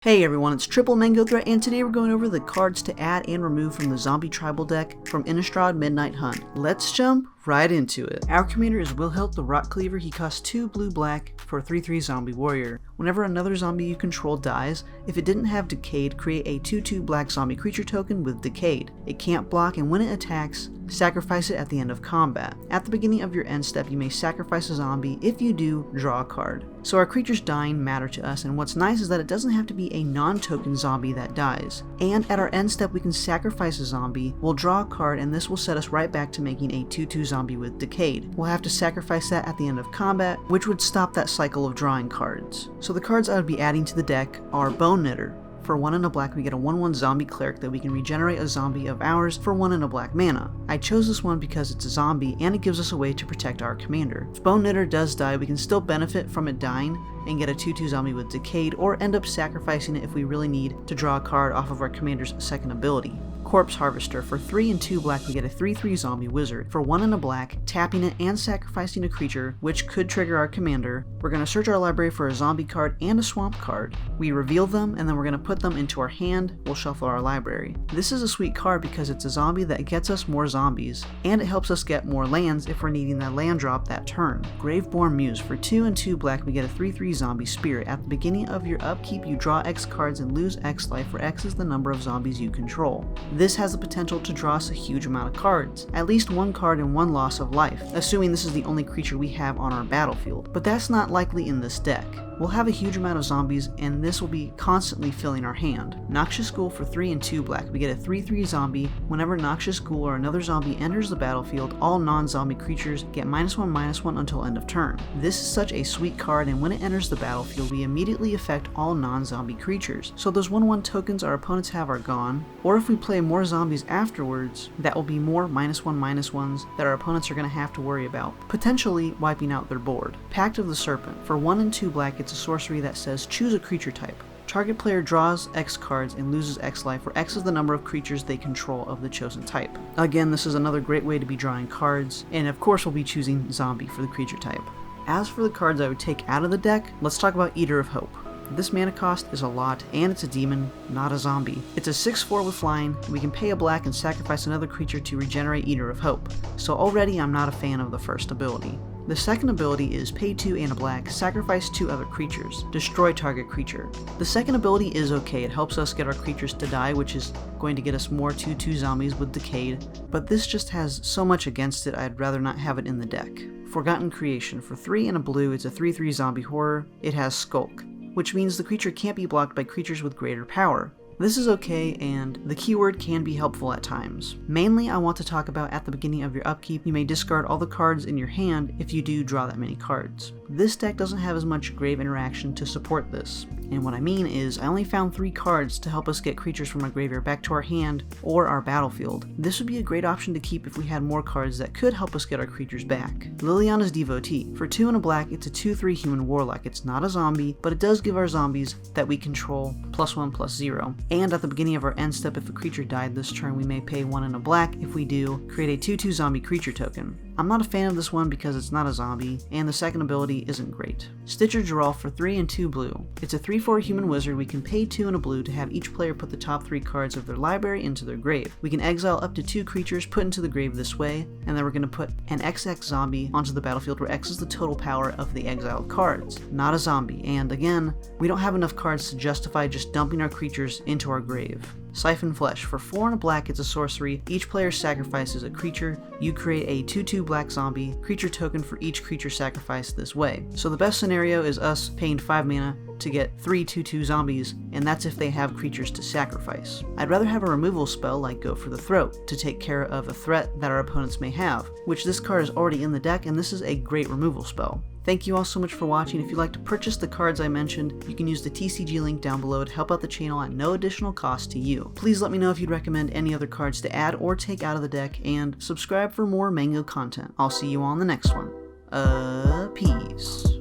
Hey everyone, it's Triple Mango Threat, and today we're going over the cards to add and remove from the Zombie Tribal deck from Innistrad Midnight Hunt. Let's jump right into it. Our commander is Wilhilt the Rock Cleaver. He costs 2 blue-black for a 3/3 zombie warrior. Whenever another zombie you control dies, if it didn't have Decayed, create a 2/2 black zombie creature token with Decayed. It can't block, and when it attacks, sacrifice it at the end of combat. At the beginning of your end step, you may sacrifice a zombie. If you do, draw a card. So our creatures dying matter to us, and what's nice is that it doesn't have to be a non-token zombie that dies. And at our end step, we can sacrifice a zombie, we'll draw a card, and this will set us right back to making a 2/2 zombie with Decayed. We'll have to sacrifice that at the end of combat, which would stop that cycle of drawing cards. So the cards I would be adding to the deck are Bone Knitter. For 1 and a black, we get a 1/1 zombie cleric that we can regenerate a zombie of ours for 1 and a black mana. I chose this one because it's a zombie and it gives us a way to protect our commander. If Bone Knitter does die, we can still benefit from it dying and get a 2/2 zombie with Decayed, or end up sacrificing it if we really need to draw a card off of our commander's second ability. Corpse Harvester. For 3 and 2 black, we get a 3/3 zombie wizard. For 1 and a black, tapping it and sacrificing a creature, which could trigger our commander. We're going to search our library for a zombie card and a swamp card. We reveal them, and then we're going to put them into our hand. We'll shuffle our library. This is a sweet card because it's a zombie that gets us more zombies, and it helps us get more lands if we're needing that land drop that turn. Graveborn Muse. For 2 and 2 black, we get a 3/3 zombie spirit. At the beginning of your upkeep, you draw X cards and lose X life, where X is the number of zombies you control. This has the potential to draw us a huge amount of cards, at least 1 card and 1 loss of life, assuming this is the only creature we have on our battlefield, but that's not likely in this deck. We'll have a huge amount of zombies, and this will be constantly filling our hand. Noxious School. For 3 and 2 black, we get a 3/3 zombie. Whenever Noxious School or another zombie enters the battlefield, all non-zombie creatures get -1/-1 until end of turn. This is such a sweet card, and when it enters the battlefield, we immediately affect all non-zombie creatures. So those 1/1 tokens our opponents have are gone, or if we play more zombies afterwards, that will be more -1/-1s that our opponents are going to have to worry about, potentially wiping out their board. Pact of the Serpent. For 1 and 2 black, it's a sorcery that says choose a creature type. Target player draws X cards and loses X life, where X is the number of creatures they control of the chosen type. Again, this is another great way to be drawing cards, and of course we'll be choosing zombie for the creature type. As for the cards I would take out of the deck, let's talk about Eater of Hope. This mana cost is a lot, and it's a demon, not a zombie. It's a 6/4 with flying, and we can pay a black and sacrifice another creature to regenerate Eater of Hope. So already I'm not a fan of the first ability. The second ability is pay 2 and a black, sacrifice 2 other creatures, destroy target creature. The second ability is okay, it helps us get our creatures to die, which is going to get us more 2/2 zombies with Decayed, but this just has so much against it I'd rather not have it in the deck. Forgotten Creation. For 3 and a blue, it's a 3/3 zombie horror. It has Skulk, which means the creature can't be blocked by creatures with greater power. This is okay, and the keyword can be helpful at times. Mainly, I want to talk about at the beginning of your upkeep, you may discard all the cards in your hand if you do draw that many cards. This deck doesn't have as much grave interaction to support this, and what I mean is I only found 3 cards to help us get creatures from our graveyard back to our hand or our battlefield. This would be a great option to keep if we had more cards that could help us get our creatures back. Lilias Devotee. For 2 and a black, it's a 2/3 human warlock. It's not a zombie, but it does give our zombies that we control +1/+0. And at the beginning of our end step, if a creature died this turn, we may pay 1 and a black. If we do, create a 2/2 zombie creature token. I'm not a fan of this one because it's not a zombie, and the second ability isn't great. Stitcher Geralt. For 3 and 2 blue. It's a 3/4 human wizard. We can pay 2 and a blue to have each player put the top 3 cards of their library into their grave. We can exile up to 2 creatures put into the grave this way, and then we're going to put an XX zombie onto the battlefield, where X is the total power of the exiled cards. Not a zombie, and again, we don't have enough cards to justify just dumping our creatures into our grave. Siphon Flesh. For 4 and a black, it's a sorcery. Each player sacrifices a creature. You create a 2/2 black zombie creature token for each creature sacrificed this way. So the best scenario is us paying 5 mana to get 3 2/2 zombies, and that's if they have creatures to sacrifice. I'd rather have a removal spell like Go for the Throat to take care of a threat that our opponents may have, which this card is already in the deck, and this is a great removal spell. Thank you all so much for watching. If you'd like to purchase the cards I mentioned, you can use the TCG link down below to help out the channel at no additional cost to you. Please let me know if you'd recommend any other cards to add or take out of the deck, and subscribe for more Mango content. I'll see you all in the next one. Peace.